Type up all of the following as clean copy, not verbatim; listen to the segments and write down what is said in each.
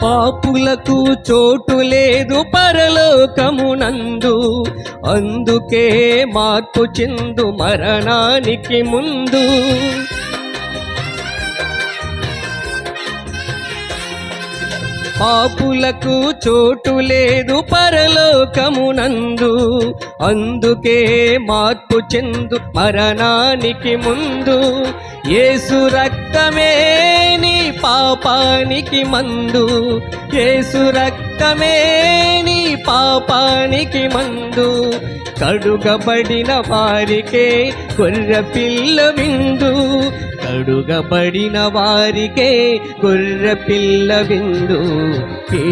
పాపులకు చోటు లేదు పరలోకమునందు, అందుకే మార్పు చెందు మరణానికి ముందు. పాపులకు చోటు లేదు పరలోకమునందు, అందుకే మార్పు చెందు మరణానికి ముందు. యేసు రక్తమే నీ పాపానికి మందు, యేసు రక్తమే నీ పాపానికి మందు. కడుగబడిన వారికే గొర్రెపిల్ల విందు, కడుగబడిన వారికే గొర్రెపిల్ల విందు. ఈ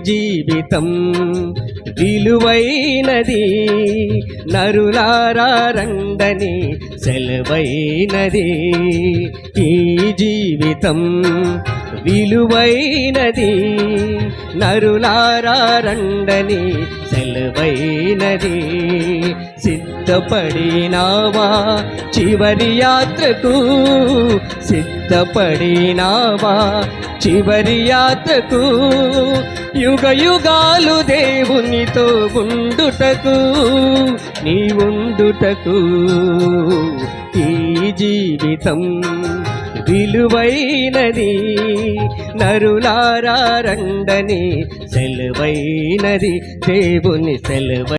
జీవితం విలువైనది, నరులారా రండని సెలవైనది. ఈ జీవితం విలువైనది, నరులారా రండని సెలవైనది. సిద్ధపడినావా చివరి యాత్రకు, సిద్ధపడినావా చివరి యాత్రకు. యుగ యుగాలు దేవునితో ఉండుటకు, నీ ఉండుటకు. ఈ జీవితం విలువైనది, నరులారా రండని సెలవైనది, దేవుని సెలవైనది.